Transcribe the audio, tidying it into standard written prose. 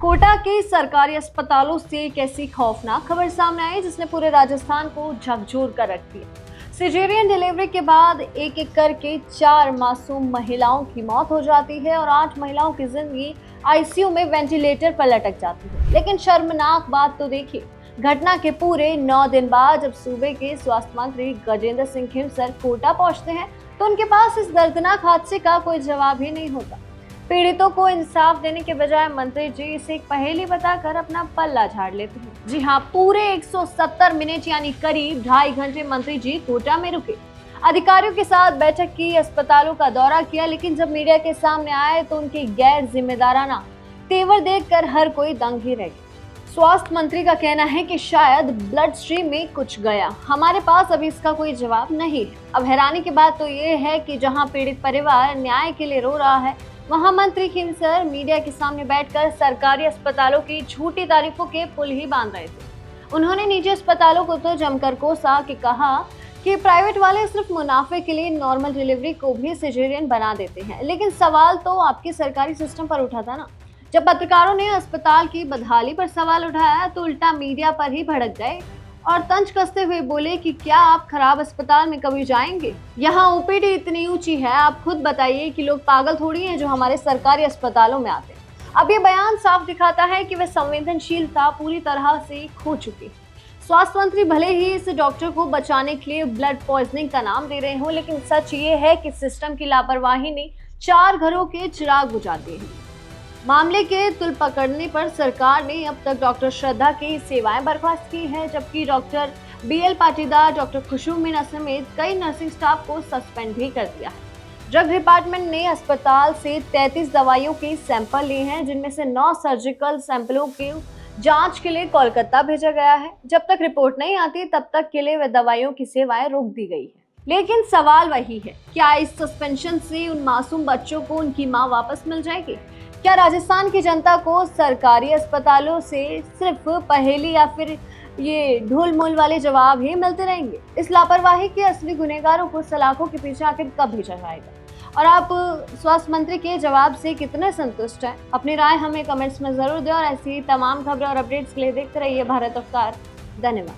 कोटा के सरकारी अस्पतालों से एक ऐसी खौफनाक खबर सामने आई जिसने पूरे राजस्थान को झकझोर कर रख दिया। सिजेरियन डिलीवरी के बाद एक एक करके 4 मासूम महिलाओं की मौत हो जाती है और 8 महिलाओं की जिंदगी आईसीयू में वेंटिलेटर पर लटक जाती है। लेकिन शर्मनाक बात तो देखिए, घटना के पूरे 9 दिन बाद जब सूबे के स्वास्थ्य मंत्री गजेंद्र सिंह खिमसर कोटा पहुंचते हैं तो उनके पास इस दर्दनाक हादसे का कोई जवाब ही नहीं होता। पीड़ितों को इंसाफ देने के बजाय मंत्री जी इसे एक पहेली बताकर अपना पल्ला झाड़ लेते हैं। जी हाँ, पूरे 170 मिनट यानी करीब 2.5 घंटे मंत्री जी कोटा में रुके, अधिकारियों के साथ बैठक की, अस्पतालों का दौरा किया, लेकिन जब मीडिया के सामने आए तो उनकी गैर जिम्मेदाराना तेवर देखकर हर कोई दंग ही रह गया। स्वास्थ्य मंत्री का कहना है कि शायद ब्लड स्ट्रीम में कुछ गया, हमारे पास अभी इसका कोई जवाब नहीं है। अब हैरानी की बात तो ये है कि जहां पीड़ित परिवार न्याय के लिए रो रहा है, वहां मंत्री खिमसर मीडिया के सामने बैठकर सरकारी अस्पतालों की झूठी तारीफों के पुल ही बांध रहे थे। उन्होंने निजी अस्पतालों को तो जमकर कोसा कि कहा कि प्राइवेट वाले सिर्फ मुनाफे के लिए नॉर्मल डिलीवरी को भी सिजेरियन बना देते हैं। लेकिन सवाल तो आपके सरकारी सिस्टम पर उठा था ना। जब पत्रकारों ने अस्पताल की बदहाली पर सवाल उठाया तो उल्टा मीडिया पर ही भड़क गए और तंज कसते हुए बोले कि क्या आप खराब अस्पताल में कभी जाएंगे? यहाँ ओपीडी इतनी ऊंची है, आप खुद बताइए कि लोग पागल थोड़ी हैं जो हमारे सरकारी अस्पतालों में आते हैं। अब ये बयान साफ दिखाता है कि वे संवेदनशीलता पूरी तरह से खो चुकी। स्वास्थ्य मंत्री भले ही इस डॉक्टर को बचाने के लिए ब्लड पॉइजनिंग का नाम दे रहे हो, लेकिन सच ये है कि सिस्टम की लापरवाही ने 4 घरों के चिराग बुझा दिए हैं। मामले के तुल पकड़ने पर सरकार ने अब तक डॉक्टर श्रद्धा की सेवाएं बर्खास्त की है, जबकि डॉक्टर बीएल पाटीदार, डॉक्टर खुशबू मीना समेत कई नर्सिंग स्टाफ को सस्पेंड भी कर दिया है। ड्रग डिपार्टमेंट ने अस्पताल से 33 दवाइयों के सैंपल लिए हैं, जिनमें से 9 सर्जिकल सैंपलों के जांच के लिए कोलकाता भेजा गया है। जब तक रिपोर्ट नहीं आती तब तक के लिए वे दवाइयों की सेवाएं रोक दी गई है। लेकिन सवाल वही है, क्या इस सस्पेंशन से उन मासूम बच्चों को उनकी मां वापस मिल जाएगी? क्या राजस्थान की जनता को सरकारी अस्पतालों से सिर्फ पहेली या फिर ये ढोल मोल वाले जवाब ही मिलते रहेंगे? इस लापरवाही के असली गुनहगारों को सलाखों के पीछे आखिर कब भेजा जाएगा? और आप स्वास्थ्य मंत्री के जवाब से कितने संतुष्ट हैं? अपनी राय हमें कमेंट्स में जरूर दें और ऐसी तमाम खबरें और अपडेट्स के लिए देखते रहिए भारत अवतार। धन्यवाद।